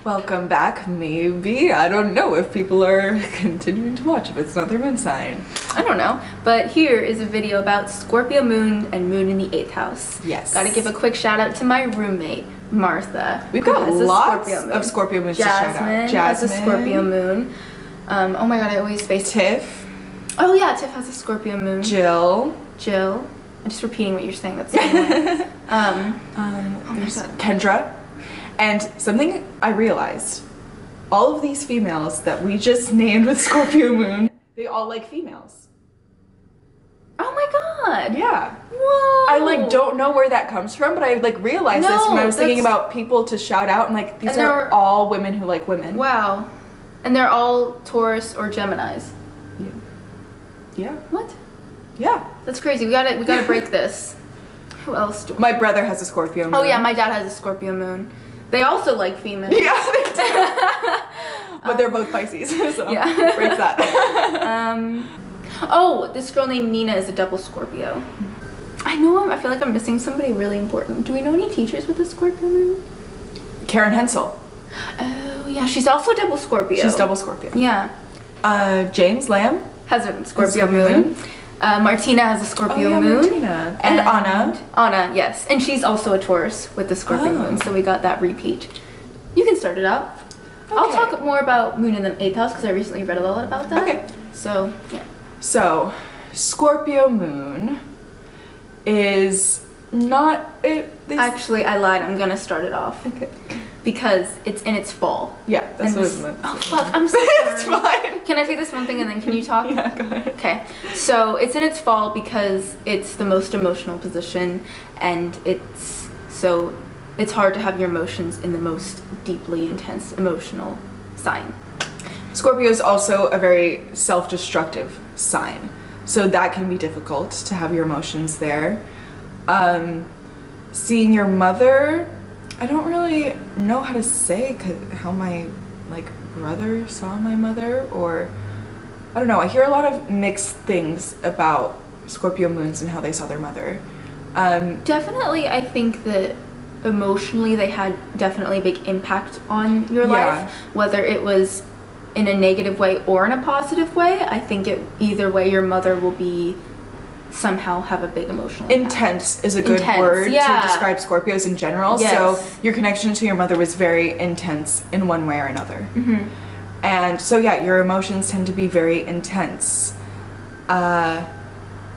Welcome back, maybe. I don't know if people are continuing to watch if it's not their moon sign. I don't know, but here is a video about Scorpio moon and moon in the 8th house. Yes. Gotta give a quick shout out to my roommate, Martha. We've got lots of Scorpio moons to shout out. Jasmine has a Scorpio moon. Oh my god, I always space Tiff. Oh yeah, Tiff has a Scorpio moon. Jill. I'm just repeating what you're saying, that's so annoying. There's Kendra. And something I realized, all of these females that we just named with Scorpio moon, they all like females. Oh my god. Yeah. Whoa. I don't know where that comes from, but I realized this when I was thinking about people to shout out, and these are all women who like women. Wow. And they're all Taurus or Geminis. Yeah. Yeah. What? Yeah. That's crazy. We gotta break this. Who else do My brother has a Scorpio moon. Oh yeah, my dad has a Scorpio moon. They also like females. Yeah, they do. But they're both Pisces, so yeah. break that. Oh, this girl named Nina is a double Scorpio. I feel like I'm missing somebody really important. Do we know any teachers with a Scorpio moon? Karen Hensel. Oh yeah, she's also a double Scorpio. She's double Scorpio. Yeah. James Lamb has a Scorpio moon. Martina has a Scorpio moon. Martina. And Anna. Anna, yes. And she's also a Taurus with the Scorpio moon, so we got that repeat. You can start it out. Okay. I'll talk more about moon in the 8th house because I recently read a lot about that. Okay. So, yeah. So, Scorpio moon is not... Actually, I lied. I'm going to start it off. Okay. Because it's in its fall. Yeah, that's what it's meant. Oh fuck, I'm so sorry. It's fine. Can I say this one thing and then can you talk? Yeah, go ahead. Okay, so it's in its fall because it's the most emotional position, and it's hard to have your emotions in the most deeply intense emotional sign. Scorpio is also a very self-destructive sign, so that can be difficult to have your emotions there. Seeing your mother, I don't really know how to say how my brother saw my mother, or I don't know. I hear a lot of mixed things about Scorpio moons and how they saw their mother. Definitely, I think that emotionally they had definitely a big impact on your life, whether it was in a negative way or in a positive way. I think either way your mother will be somehow have a big emotional impact. Intense is a good word to describe Scorpios in general. Yes. So your connection to your mother was very intense in one way or another. Mm-hmm. And so yeah, your emotions tend to be very intense. That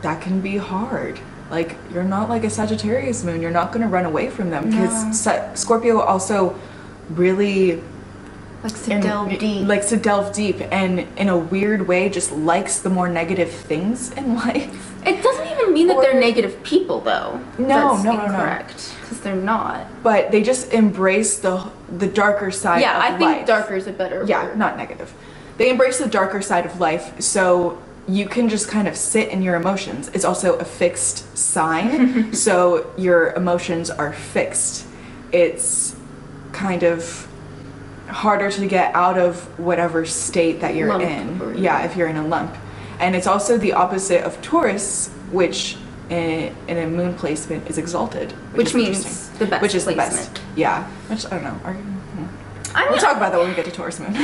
can be hard. You're not like a Sagittarius moon. You're not going to run away from them because Scorpio also really likes to delve deep and in a weird way just likes the more negative things in life. It doesn't even mean that they're negative people though. No, That's incorrect, because they're not. But they just embrace the darker side of life. Yeah, I think darker is a better word. Yeah, not negative. They embrace the darker side of life, so you can just kind of sit in your emotions. It's also a fixed sign, so your emotions are fixed. It's kind of harder to get out of whatever state that you're in. Yeah, if you're in a lump. And it's also the opposite of Taurus, which in a moon placement is exalted. Which means the best. Which is placement. The best. Yeah. Which, I don't know. We'll talk about that when we get to Taurus moon.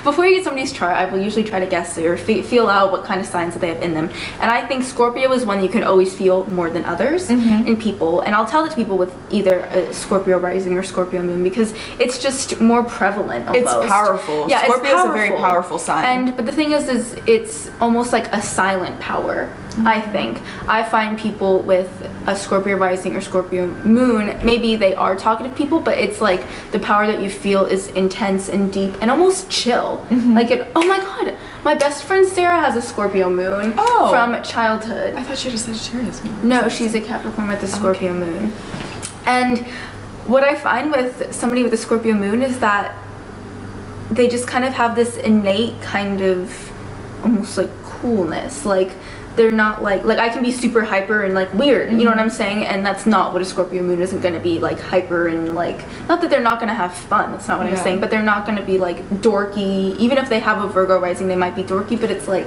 Before you get somebody's chart, I will usually try to guess or feel out what kind of signs that they have in them. And I think Scorpio is one you can always feel more than others in people. And I'll tell it to people with either a Scorpio rising or Scorpio moon because it's just more prevalent almost. It's powerful. Yeah, Scorpio is a very powerful sign. But the thing is it's almost like a silent power, I think. I find people with a Scorpio rising or Scorpio moon, maybe they are talkative people, but it's like the power that you feel is intense and deep and almost chill. Oh my god, my best friend Sarah has a Scorpio moon from childhood. I thought she had a Sagittarius moon. No, she's a Capricorn with a Scorpio moon. And what I find with somebody with a Scorpio moon is that they just kind of have this innate kind of almost like coolness. They're not like I can be super hyper and weird, you know what I'm saying? And that's not what a Scorpio moon isn't going to be, hyper and not that they're not going to have fun, that's not what I'm saying, but they're not going to be dorky. Even if they have a Virgo rising, they might be dorky, but it's I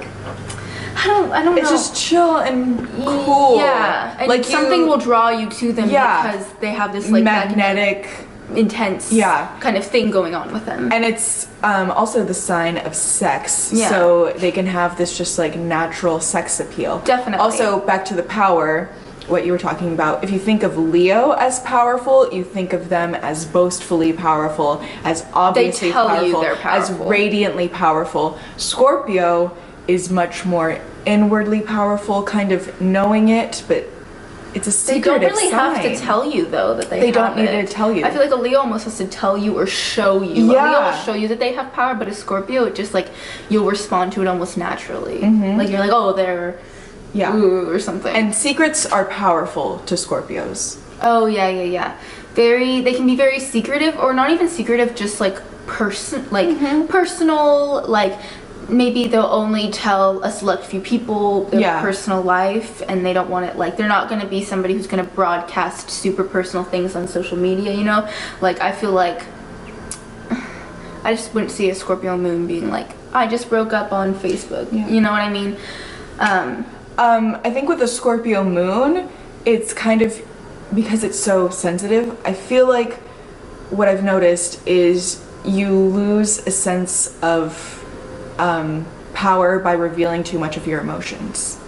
don't know. It's just chill and cool. Yeah, and something will draw you to them because they have this magnetic intense kind of thing going on with them. And it's also the sign of sex, Yeah. so they can have this just like natural sex appeal. Definitely. Also, back to the power, what you were talking about, if you think of Leo as powerful, you think of them as boastfully powerful, as obviously They tell powerful, you they're as powerful. radiantly powerful. Scorpio is much more inwardly powerful, kind of knowing it, but it's a They secretive don't really have to sign. tell you though that they don't have need it. to tell you. I feel like a Leo almost has to tell you or show you. Yeah. A Leo will show you that they have power, but a Scorpio, it just like you'll respond to it almost naturally. Like you're like, oh, they're ooh, or something. And secrets are powerful to Scorpios. Oh yeah. They can be very secretive, or not even secretive, just like personal, like maybe they'll only tell a select few people their personal life, and they don't want it, like they're not going to be somebody who's going to broadcast super personal things on social media, you know? Like I feel like I just wouldn't see a Scorpio moon being like, I just broke up on Facebook. You know what I mean? I think with the Scorpio moon, it's kind of, because it's so sensitive, I feel like what I've noticed is you lose a sense of power by revealing too much of your emotions.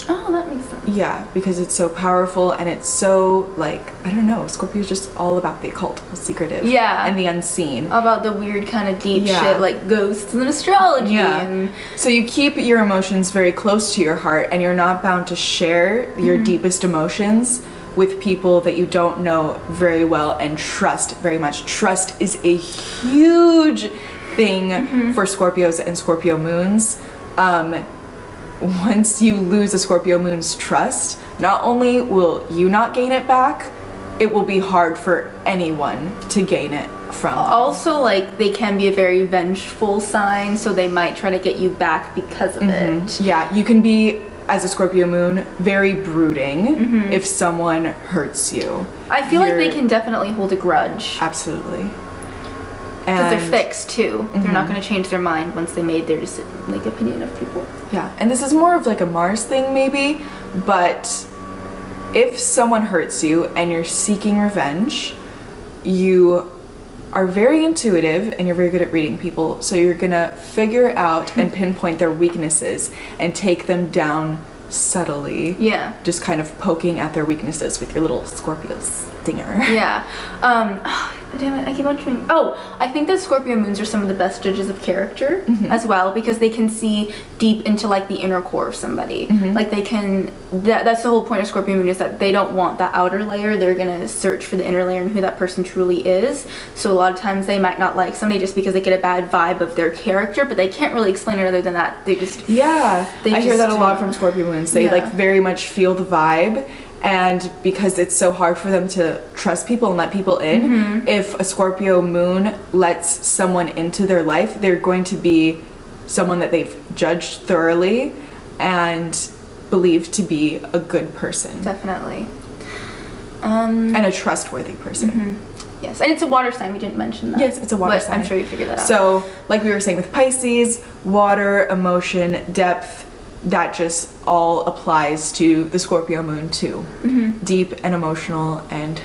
Oh, that makes sense. Yeah, because it's so powerful and it's so, like, I don't know, Scorpio is just all about the occult, the secretive, and the unseen. About the weird kind of deep shit like ghosts and astrology. And so you keep your emotions very close to your heart, and you're not bound to share your deepest emotions with people that you don't know very well and trust very much. Trust is a huge thing for Scorpios and Scorpio moons. Once you lose a Scorpio moon's trust, not only will you not gain it back, it will be hard for anyone to gain it from. Also, like, they can be a very vengeful sign, so they might try to get you back because of it. Yeah, you can be, as a Scorpio moon, very brooding if someone hurts you. I feel like they can definitely hold a grudge. Absolutely. Because they're fixed too. They're not going to change their mind once they made their like opinion of people. Yeah, and this is more of like a Mars thing maybe, but if someone hurts you and you're seeking revenge, you are very intuitive and you're very good at reading people, so you're gonna figure out and pinpoint their weaknesses and take them down subtly. Yeah. Just kind of poking at their weaknesses with your little Scorpio stinger. Yeah. Damn it, I keep on trying. Oh, I think that Scorpio moons are some of the best judges of character as well, because they can see deep into like the inner core of somebody. Like they can, that's the whole point of Scorpio moon, is that they don't want that outer layer. They're gonna search for the inner layer and who that person truly is. So a lot of times they might not like somebody just because they get a bad vibe of their character, but they can't really explain it other than that. They just, I hear that a lot from Scorpio moons. They like very much feel the vibe. And because it's so hard for them to trust people and let people in, if a Scorpio moon lets someone into their life, they're going to be someone that they've judged thoroughly and believed to be a good person. Definitely. And a trustworthy person. Yes, and it's a water sign. We didn't mention that. Yes, it's a water but sign. I'm sure you figured that out. So, like we were saying with Pisces, water, emotion, depth, that just all applies to the Scorpio moon too. Deep and emotional and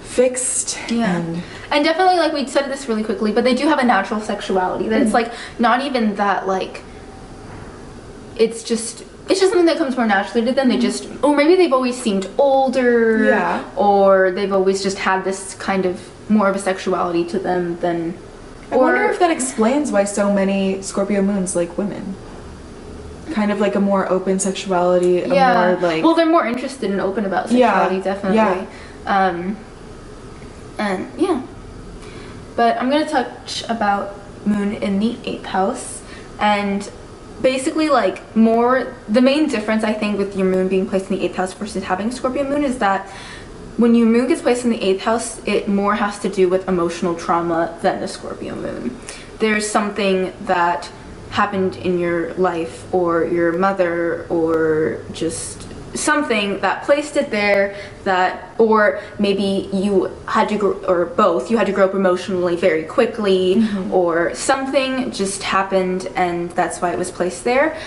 fixed. And definitely, like, we said this really quickly, but they do have a natural sexuality that it's like not even that, like, it's just something that comes more naturally to them. They just, or maybe they've always seemed older, or they've always just had this kind of more of a sexuality to them than, I wonder if that explains why so many Scorpio moons like women. Kind of like a more open sexuality, a more like... Well, they're more interested and open about sexuality, definitely. And but I'm gonna touch about moon in the 8th house, and basically, like, the main difference I think with your moon being placed in the 8th house versus having Scorpio moon is that when your moon gets placed in the 8th house, it more has to do with emotional trauma than the Scorpio moon. There's something that happened in your life, or your mother, or just something that placed it there, that, or maybe you had to grow, or both, you had to grow up emotionally very quickly, or something just happened and that's why it was placed there.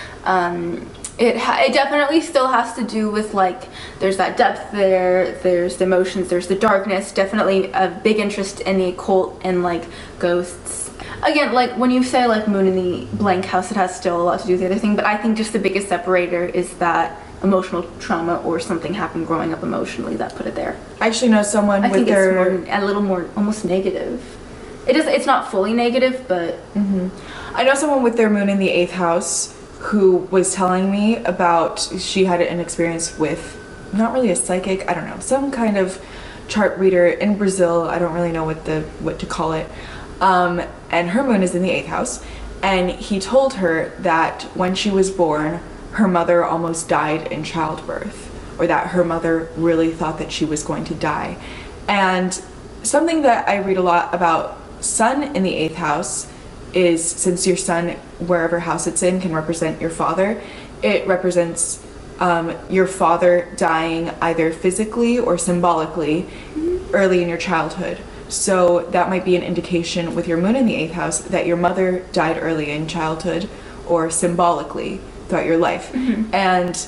It definitely still has to do with, like, there's that depth there, there's the emotions, there's the darkness, definitely a big interest in the occult and, like, ghosts. Again, like, when you say, like, moon in the blank house, it has still a lot to do with the other thing, but I think just the biggest separator is that emotional trauma or something happened growing up emotionally that put it there. I actually know someone with their... I think it's a little more almost negative. It's not fully negative, but... I know someone with their moon in the 8th house who was telling me about, she had an experience with, not really a psychic, I don't know, some kind of chart reader in Brazil. I don't really know what to call it. And her moon is in the 8th house, and he told her that when she was born, her mother almost died in childbirth, or that her mother really thought that she was going to die. And something that I read a lot about sun in the 8th house is, since your sun, wherever house it's in, can represent your father, it represents your father dying either physically or symbolically early in your childhood. So that might be an indication with your moon in the 8th house that your mother died early in childhood or symbolically throughout your life. And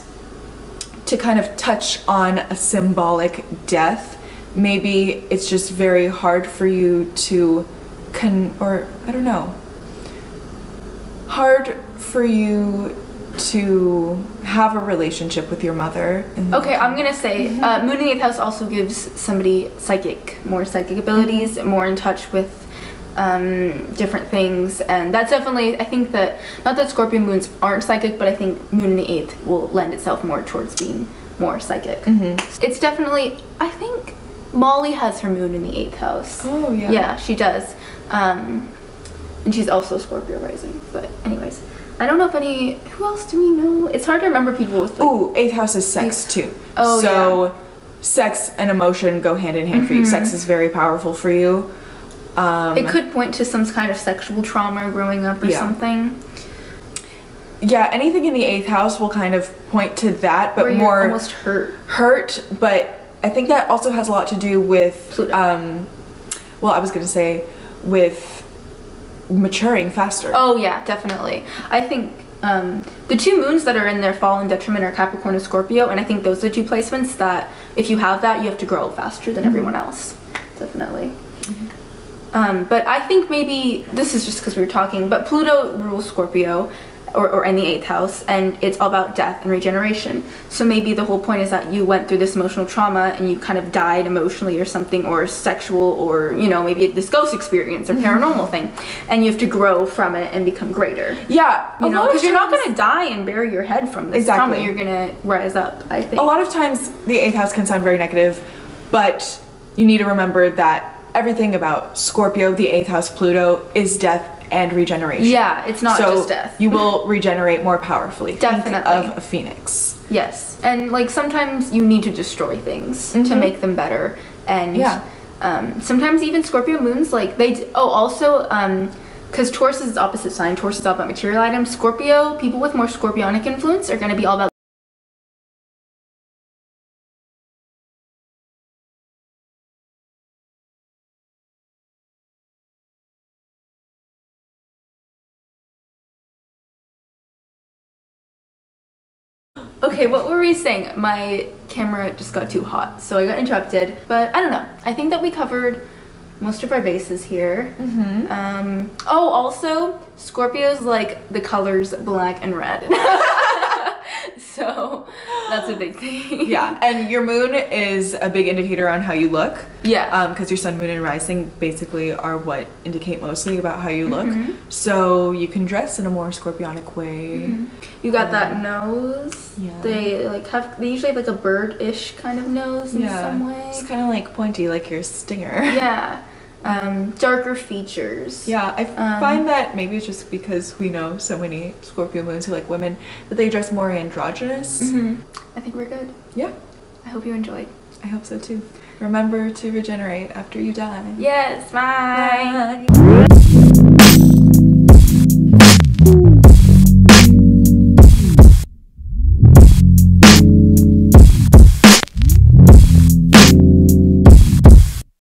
to kind of touch on a symbolic death, maybe it's just very hard for you to hard for you to have a relationship with your mother. Okay, I'm gonna say moon in the 8th house also gives somebody more psychic abilities, more in touch with different things, and that's definitely, I think that, not that Scorpio moons aren't psychic, but I think moon in the 8th will lend itself more towards being more psychic. It's definitely, I think Molly has her moon in the 8th house. Oh yeah. Yeah, she does. And she's also Scorpio rising, but anyways. I don't know if who else do we know? It's hard to remember people with, like... Ooh, 8th house is sex too. Oh, so yeah. Sex and emotion go hand in hand for you. Sex is very powerful for you. It could point to some kind of sexual trauma growing up or something. Yeah, anything in the 8th house will kind of point to that, but more almost hurt, but I think that also has a lot to do with Pluto. well, I was gonna say with maturing faster. Oh yeah, definitely. I think the two moons that are in their fall and detriment are Capricorn and Scorpio, and I think those are the two placements that if you have that, you have to grow faster than everyone else. Definitely. But I think maybe this is just because we were talking, but Pluto rules Scorpio, or in the 8th house, and it's all about death and regeneration. So maybe the whole point is that you went through this emotional trauma and you kind of died emotionally or something, or sexual, or, you know, maybe this ghost experience or paranormal thing, and you have to grow from it and become greater. Yeah, you know, because you're not going to die and bury your head from this trauma. You're going to rise up, I think. A lot of times the 8th house can sound very negative, but you need to remember that everything about Scorpio, the 8th house Pluto, is death and regeneration. Yeah, it's not just death. You will regenerate more powerfully. Definitely. Think of a phoenix. Yes, and like sometimes you need to destroy things to make them better, and sometimes even Scorpio moons, like also because Taurus is its opposite sign. Taurus is all about material items. Scorpio, people with more scorpionic influence are going to be all about Okay, what were we saying? My camera just got too hot, so I got interrupted. But I don't know. I think that we covered most of our bases here. Oh, also, Scorpio's like the colors black and red. So that's a big thing. Yeah, and your moon is a big indicator on how you look. Yeah. Because your sun, moon, and rising basically are what indicate mostly about how you look. So you can dress in a more scorpionic way. You got that nose. Yeah. They usually have like a bird-ish kind of nose in some way. It's kind of like pointy, like your stinger. Yeah. Darker features. Yeah, I find that maybe it's just because we know so many Scorpio moons who like women that they dress more androgynous. I think we're good. Yeah. I hope you enjoyed. I hope so too. Remember to regenerate after you die. Yes, bye.